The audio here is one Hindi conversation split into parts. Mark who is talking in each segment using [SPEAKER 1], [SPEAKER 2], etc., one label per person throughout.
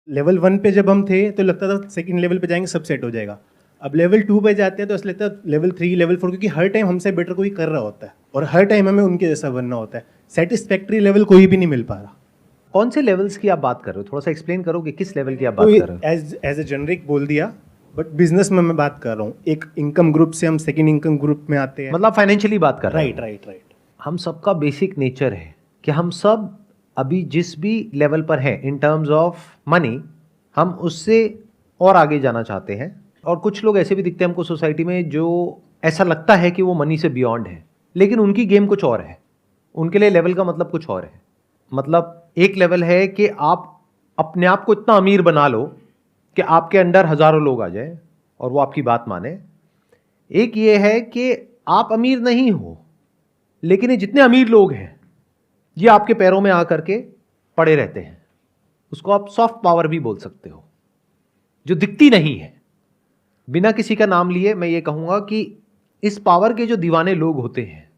[SPEAKER 1] लेवल 1 पे जब हम थे तो लगता था सेकंड लेवल पे जाएंगे सब सेट हो जाएगा। अब लेवल 2 पे जाते हैं तो ऐसा लगता है लेवल 3 लेवल 4, क्योंकि हर टाइम हमसे बेटर कोई कर रहा होता है और हर टाइम हमें उनके जैसा बनना होता है। सेटिस्फैक्ट्री लेवल कोई भी नहीं मिल पा रहा।
[SPEAKER 2] कौन से लेवल्स की आप बात कर रहे हो, थोड़ा सा एक्सप्लेन करो कि किस लेवल की आप
[SPEAKER 1] तो
[SPEAKER 2] बात कर रहे हो।
[SPEAKER 1] एज ए जेनरिक बोल दिया, बट बिजनेस में मैं बात कर रहा हूँ। एक इनकम ग्रुप से हम सेकंड इनकम ग्रुप में आते हैं।
[SPEAKER 2] मतलब फाइनेंशियली बात कर रहे हो।
[SPEAKER 1] राइट।
[SPEAKER 2] हम सबका बेसिक नेचर है कि हम सब अभी जिस भी लेवल पर हैं इन टर्म्स ऑफ मनी, हम उससे और आगे जाना चाहते हैं। और कुछ लोग ऐसे भी दिखते हैं हमको सोसाइटी में जो ऐसा लगता है कि वो मनी से बियॉन्ड है, लेकिन उनकी गेम कुछ और है। उनके लिए लेवल का मतलब कुछ और है। मतलब एक लेवल है कि आप अपने आप को इतना अमीर बना लो कि आपके अंडर हजारों लोग आ जाए और वो आपकी बात माने। एक ये है कि आप अमीर नहीं हो, लेकिन ये जितने अमीर लोग हैं ये आपके पैरों में आकर के पड़े रहते हैं। उसको आप सॉफ्ट पावर भी बोल सकते हो, जो दिखती नहीं है। बिना किसी का नाम लिए मैं ये कहूंगा कि इस पावर के जो दीवाने लोग होते हैं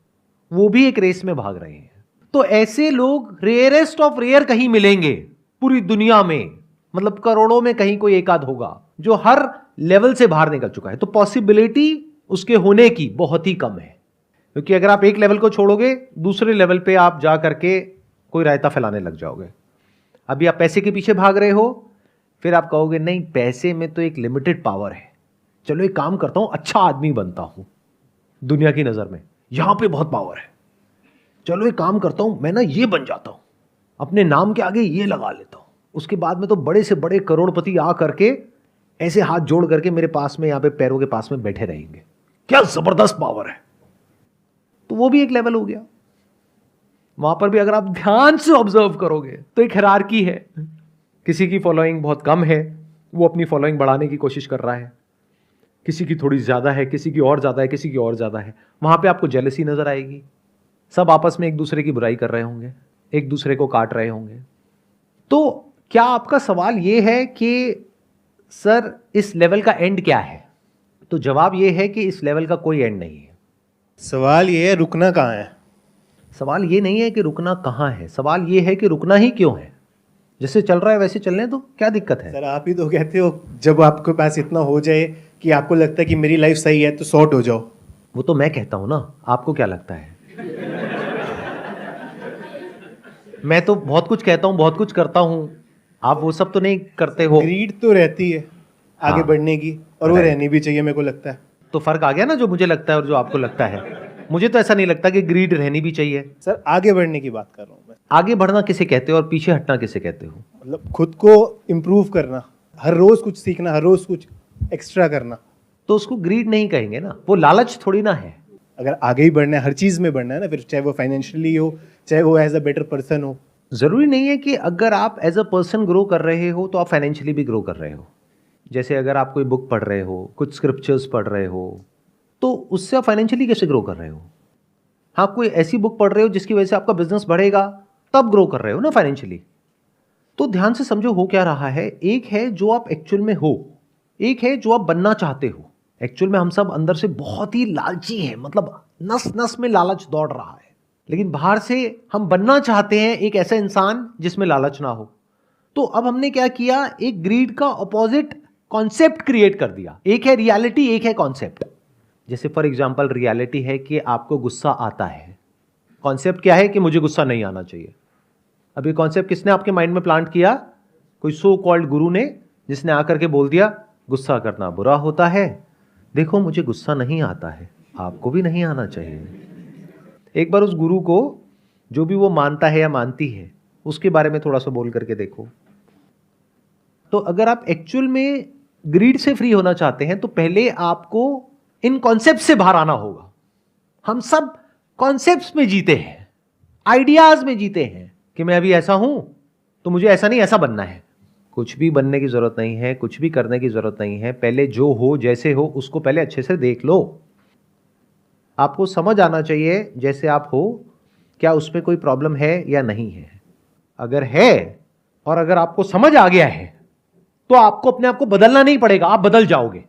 [SPEAKER 2] वो भी एक रेस में भाग रहे हैं। तो ऐसे लोग रेयरेस्ट ऑफ रेयर कहीं मिलेंगे पूरी दुनिया में। मतलब करोड़ों में कहीं कोई एक आध होगा जो हर लेवल से बाहर निकल चुका है। तो पॉसिबिलिटी उसके होने की बहुत ही कम है, क्योंकि अगर आप एक लेवल को छोड़ोगे दूसरे लेवल पे आप जा करके कोई रायता फैलाने लग जाओगे। अभी आप पैसे के पीछे भाग रहे हो, फिर आप कहोगे नहीं पैसे में तो एक लिमिटेड पावर है, चलो एक काम करता हूं अच्छा आदमी बनता हूं दुनिया की नजर में, यहां पे बहुत पावर है। चलो एक काम करता हूं मैं ना ये बन जाता हूं, अपने नाम के आगे ये लगा लेता हूं, उसके बाद में तो बड़े से बड़े करोड़पति आ करके ऐसे हाथ जोड़ करके मेरे पास में यहां पे पैरों के पास में बैठे रहेंगे। क्या जबरदस्त पावर है। तो वो भी एक लेवल हो गया। वहां पर भी अगर आप ध्यान से ऑब्जर्व करोगे तो एक हायरार्की है। किसी की फॉलोइंग बहुत कम है, वो अपनी फॉलोइंग बढ़ाने की कोशिश कर रहा है। किसी की थोड़ी ज्यादा है, किसी की और ज्यादा है, किसी की और ज्यादा है। वहां पे आपको जेलसी नजर आएगी। सब आपस में एक दूसरे की बुराई कर रहे होंगे, एक दूसरे को काट रहे होंगे। तो क्या आपका सवाल यह है कि सर इस लेवल का एंड क्या है? तो जवाब यह है कि इस लेवल का कोई एंड नहीं है।
[SPEAKER 1] सवाल ये है रुकना कहाँ है।
[SPEAKER 2] सवाल ये नहीं है कि रुकना कहाँ है, सवाल ये है कि रुकना ही क्यों है। जैसे चल रहा है वैसे चलने तो क्या दिक्कत है?
[SPEAKER 1] सर आप ही तो कहते हो जब आपके पास इतना हो जाए कि आपको लगता है कि मेरी लाइफ सही है तो सॉर्ट हो जाओ।
[SPEAKER 2] वो तो मैं कहता हूं ना, आपको क्या लगता है? मैं तो बहुत कुछ कहता हूं, बहुत कुछ करता हूं, आप वो सब तो नहीं करते हो।
[SPEAKER 1] ग्रीड तो रहती है आगे
[SPEAKER 2] हाँ,
[SPEAKER 1] बढ़ने की, और वो रहनी भी चाहिए मेरे को लगता है।
[SPEAKER 2] तो फर्क आ गया ना, जो मुझे लगता है और जो आपको लगता है। मुझे तो ऐसा नहीं लगता कि ग्रीड रहनी भी चाहिए।
[SPEAKER 1] सर आगे बढ़ने की बात कर रहा हूँ मैं।
[SPEAKER 2] आगे बढ़ना किसे कहते हो और पीछे हटना किसे कहते हो?
[SPEAKER 1] मतलब खुद को इम्प्रूव करना, हर रोज कुछ सीखना, हर रोज कुछ एक्स्ट्रा करना।
[SPEAKER 2] तो उसको ग्रीड नहीं कहेंगे ना, वो लालच थोड़ी ना है।
[SPEAKER 1] अगर आगे ही बढ़ना है, हर चीज में बढ़ना है ना, फिर चाहे वो फाइनेंशियली हो, चाहे वो एज अ बेटर पर्सन हो।
[SPEAKER 2] जरूरी नहीं है कि अगर आप एज अ पर्सन ग्रो कर रहे हो तो आप फाइनेंशियली भी ग्रो कर रहे हो। जैसे अगर आप कोई बुक पढ़ रहे हो, कुछ स्क्रिप्चर्स पढ़ रहे हो, तो उससे आप फाइनेंशियली कैसे ग्रो कर रहे हो? हाँ, कोई ऐसी बुक पढ़ रहे हो जिसकी वजह से आपका बिजनेस बढ़ेगा, तब ग्रो कर रहे हो ना फाइनेंशियली। तो ध्यान से समझो हो क्या रहा है। एक है जो आप एक्चुअल में हो, एक है जो आप बनना चाहते हो। एक्चुअल में हम सब अंदर से बहुत ही लालची हैं, मतलब नस नस में लालच दौड़ रहा है, लेकिन बाहर से हम बनना चाहते हैं एक ऐसा इंसान जिसमें लालच ना हो। तो अब हमने क्या किया, एक ग्रीड का ऑपोजिट कॉन्सेप्ट क्रिएट कर दिया। एक है रियलिटी, एक है कॉन्सेप्ट। जैसे फॉर एग्जांपल रियलिटी है कि आपको गुस्सा आता है, कॉन्सेप्ट क्या है कि मुझे गुस्सा नहीं आना चाहिए। अब ये कॉन्सेप्ट किसने आपके माइंड में प्लांट किया? कोई सो कॉल्ड गुरु ने, जिसने आकर के बोल दिया गुस्सा करना बुरा होता है, देखो मुझे गुस्सा नहीं आता है, आपको भी नहीं आना चाहिए। एक बार उस गुरु को, जो भी वो मानता है या मानती है, उसके बारे में थोड़ा सा बोल करके देखो। तो अगर आप एक्चुअल में ग्रीड से फ्री होना चाहते हैं तो पहले आपको इन कॉन्सेप्ट से बाहर आना होगा। हम सब कॉन्सेप्ट्स में जीते हैं, आइडियाज में जीते हैं कि मैं अभी ऐसा हूं तो मुझे ऐसा नहीं ऐसा बनना है। कुछ भी बनने की जरूरत नहीं है, कुछ भी करने की जरूरत नहीं है। पहले जो हो जैसे हो उसको पहले अच्छे से देख लो। आपको समझ आना चाहिए जैसे आप हो, क्या उसमें कोई प्रॉब्लम है या नहीं है। अगर है और अगर आपको समझ आ गया है तो आपको अपने आप को बदलना नहीं पड़ेगा, आप बदल जाओगे।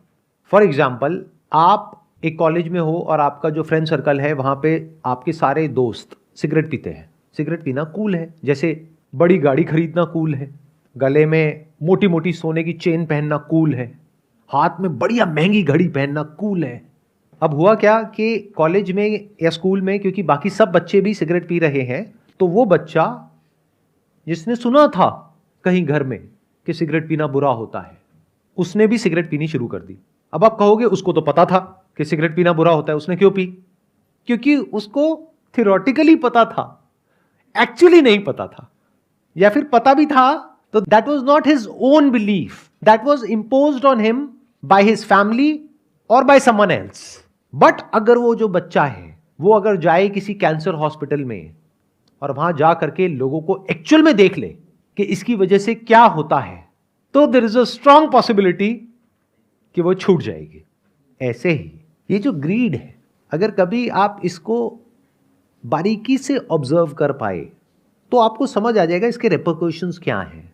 [SPEAKER 2] फॉर एग्जाम्पल, आप एक कॉलेज में हो और आपका जो फ्रेंड सर्कल है वहां पे आपके सारे दोस्त सिगरेट पीते हैं। सिगरेट पीना कूल है, जैसे बड़ी गाड़ी खरीदना कूल है, गले में मोटी मोटी सोने की चेन पहनना कूल है, हाथ में बढ़िया महंगी घड़ी पहनना कूल है। अब हुआ क्या कि कॉलेज में या स्कूल में, क्योंकि बाकी सब बच्चे भी सिगरेट पी रहे हैं, तो वो बच्चा जिसने सुना था कहीं घर में कि सिगरेट पीना बुरा होता है, उसने भी सिगरेट पीनी शुरू कर दी। अब आप कहोगे उसको तो पता था कि सिगरेट पीना बुरा होता है, उसने क्यों पी? क्योंकि उसको थियोरेटिकली पता था, एक्चुअली नहीं पता था, या फिर पता भी था तो that was not his own belief, that was imposed on him by his family और बाय समवन एल्स। बट अगर वो जो बच्चा है वो अगर जाए किसी कैंसर हॉस्पिटल में और वहां जा करके लोगों को एक्चुअल में देख ले कि इसकी वजह से क्या होता है, तो there is a strong possibility कि वो छूट जाएगी। ऐसे ही ये जो ग्रीड है, अगर कभी आप इसको बारीकी से ऑब्जर्व कर पाए तो आपको समझ आ जाएगा इसके रिपरकशंस क्या हैं।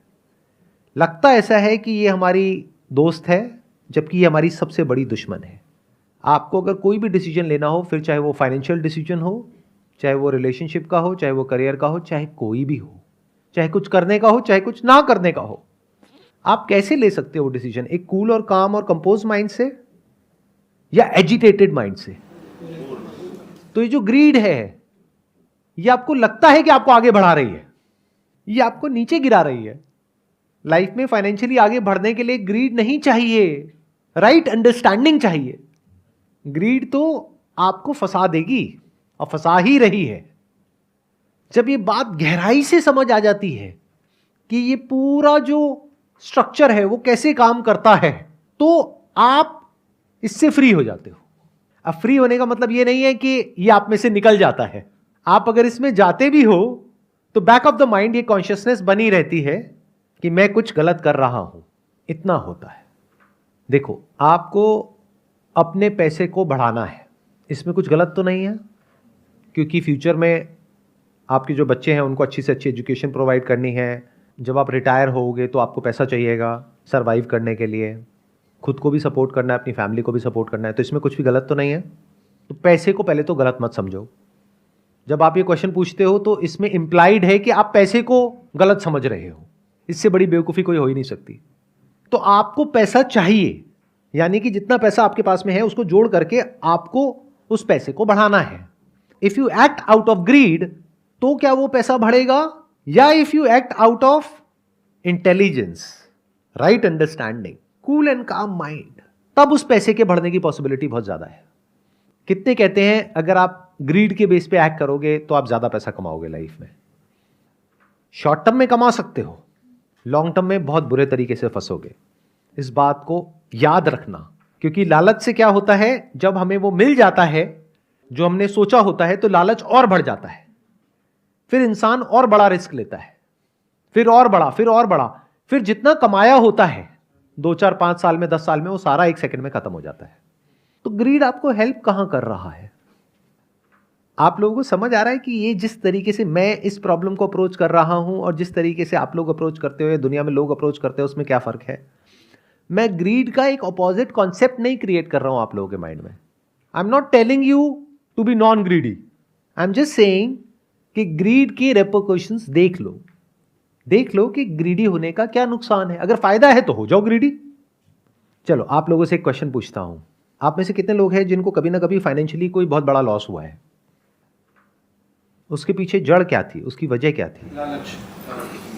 [SPEAKER 2] लगता ऐसा है कि ये हमारी दोस्त है, जबकि ये हमारी सबसे बड़ी दुश्मन है। आपको अगर कोई भी डिसीजन लेना हो, फिर चाहे वो फाइनेंशियल डिसीजन हो, चाहे वो रिलेशनशिप का हो, चाहे वो करियर का हो, चाहे कोई भी हो, चाहे कुछ करने का हो, चाहे कुछ ना करने का हो, आप कैसे ले सकते हो डिसीजन? एक कूल और काम और कंपोज माइंड से या एजिटेटेड माइंड से? तो ये जो ग्रीड है, ये आपको लगता है कि आपको आगे बढ़ा रही है, ये आपको नीचे गिरा रही है। लाइफ में फाइनेंशियली आगे बढ़ने के लिए ग्रीड नहीं चाहिए, राइट अंडरस्टैंडिंग चाहिए। ग्रीड तो आपको फंसा देगी और फंसा ही रही है। जब ये बात गहराई से समझ आ जाती है कि ये पूरा जो स्ट्रक्चर है वो कैसे काम करता है, तो आप इससे फ्री हो जाते हो। अब फ्री होने का मतलब ये नहीं है कि ये आप में से निकल जाता है। आप अगर इसमें जाते भी हो तो बैक ऑफ द माइंड ये कॉन्शियसनेस बनी रहती है कि मैं कुछ गलत कर रहा हूं। इतना होता है। देखो, आपको अपने पैसे को बढ़ाना है, इसमें कुछ गलत तो नहीं है, क्योंकि फ्यूचर में आपके जो बच्चे हैं उनको अच्छी से अच्छी एजुकेशन प्रोवाइड करनी है। जब आप रिटायर होगे तो आपको पैसा चाहिएगा सर्वाइव करने के लिए, खुद को भी सपोर्ट करना है, अपनी फैमिली को भी सपोर्ट करना है, तो इसमें कुछ भी गलत तो नहीं है। तो पैसे को पहले तो गलत मत समझो। जब आप ये क्वेश्चन पूछते हो तो इसमें इम्प्लाइड है कि आप पैसे को गलत समझ रहे हो। इससे बड़ी बेवकूफ़ी कोई हो ही नहीं सकती। तो आपको पैसा चाहिए, यानी कि जितना पैसा आपके पास में है उसको जोड़ करके आपको उस पैसे को बढ़ाना है। If you act out of greed, तो क्या वो पैसा बढ़ेगा? या if you act out of intelligence, right understanding, cool and calm mind, तब उस पैसे के बढ़ने की पॉसिबिलिटी बहुत ज्यादा है। कितने कहते हैं अगर आप ग्रीड के बेस पे एक्ट करोगे तो आप ज्यादा पैसा कमाओगे लाइफ में। शॉर्ट टर्म में कमा सकते हो, लॉन्ग टर्म में बहुत बुरे तरीके से फंसोगे। इस बात को याद रखना, क्योंकि लालच से क्या होता है, जब हमें वो मिल जाता है जो हमने सोचा होता है तो लालच और बढ़ जाता है। फिर इंसान और बड़ा रिस्क लेता है, फिर और बड़ा, फिर और बड़ा, फिर जितना कमाया होता है 2, 4, 5 साल में, 10 साल में, वो सारा 1 सेकंड में खत्म हो जाता है। तो ग्रीड आपको हेल्प कहां कर रहा है? आप लोगों को समझ आ रहा है कि ये जिस तरीके से मैं इस प्रॉब्लम को अप्रोच कर रहा हूं और जिस तरीके से आप लोग अप्रोच करते हो, दुनिया में लोग अप्रोच करते हो, उसमें क्या फर्क है? मैं ग्रीड का एक ऑपोजिट कॉन्सेप्ट नहीं क्रिएट कर रहा हूं आप लोगों के माइंड में। I am not telling you to be non greedy, I am just saying कि ग्रीड की रेपरकशंस देख लो, देख लो कि ग्रीडी होने का क्या नुकसान है। अगर फायदा है तो हो जाओ ग्रीडी। चलो, आप लोगों से एक क्वेश्चन पूछता हूं, आप में से कितने लोग हैं जिनको कभी ना कभी फाइनेंशियली कोई बहुत बड़ा लॉस हुआ है? उसके पीछे जड़ क्या थी, उसकी वजह क्या थी?
[SPEAKER 3] लालच,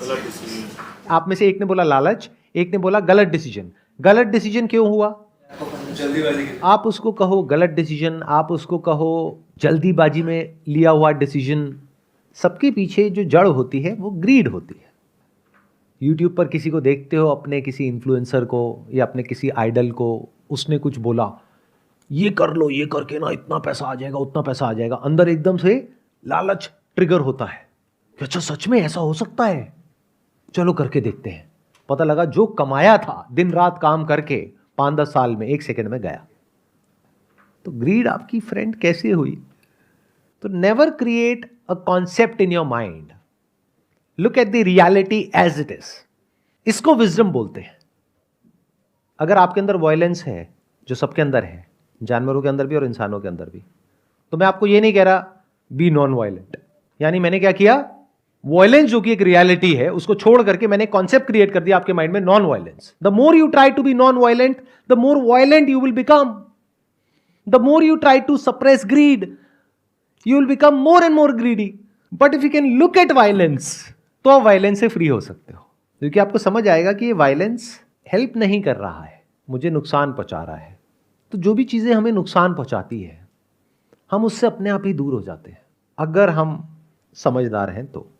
[SPEAKER 3] गलत डिसीजन।
[SPEAKER 2] आप में से एक ने बोला लालच, एक ने बोला गलत डिसीजन। गलत डिसीजन क्यों हुआ?
[SPEAKER 3] जल्दीबाजी।
[SPEAKER 2] आप उसको कहो गलत डिसीजन, आप उसको कहो जल्दीबाजी में लिया हुआ डिसीजन, सबके पीछे जो जड़ होती है वो ग्रीड होती है। यूट्यूब पर किसी को देखते हो, अपने किसी इन्फ्लुएंसर को या अपने किसी आइडल को, उसने कुछ बोला, ये कर लो, ये करके ना इतना पैसा आ जाएगा, उतना पैसा आ जाएगा, अंदर एकदम से लालच ट्रिगर होता है कि अच्छा सच में ऐसा हो सकता है, चलो करके देखते हैं। पता लगा जो कमाया था दिन रात काम करके 5-10 साल में 1 सेकंड में गया। तो ग्रीड आपकी फ्रेंड कैसे हुई? तो never create a concept in your mind, look at the reality as it is. इसको विजडम बोलते हैं। अगर आपके अंदर वायलेंस है, जो सबके अंदर है, जानवरों के अंदर भी और इंसानों के अंदर भी, तो मैं आपको ये नहीं कह रहा बी नॉन वायलेंट। यानी मैंने क्या किया, वायलेंस जो कि एक रियलिटी है उसको छोड़ करके मैंने कॉन्सेप्ट क्रिएट कर दिया आपके माइंड में, non violence. The more you try to be non violent, the more violent you will become. The more you try to suppress greed, you will become more and more greedy. But if you can look at violence, तो आप वायलेंस से फ्री हो सकते हो, क्योंकि आपको समझ आएगा कि ये वायलेंस हेल्प नहीं कर रहा है, मुझे नुकसान पहुंचा रहा है। तो जो भी चीजें हमें नुकसान पहुंचाती है, हम उससे अपने आप ही दूर हो जाते हैं, अगर हम समझदार हैं तो।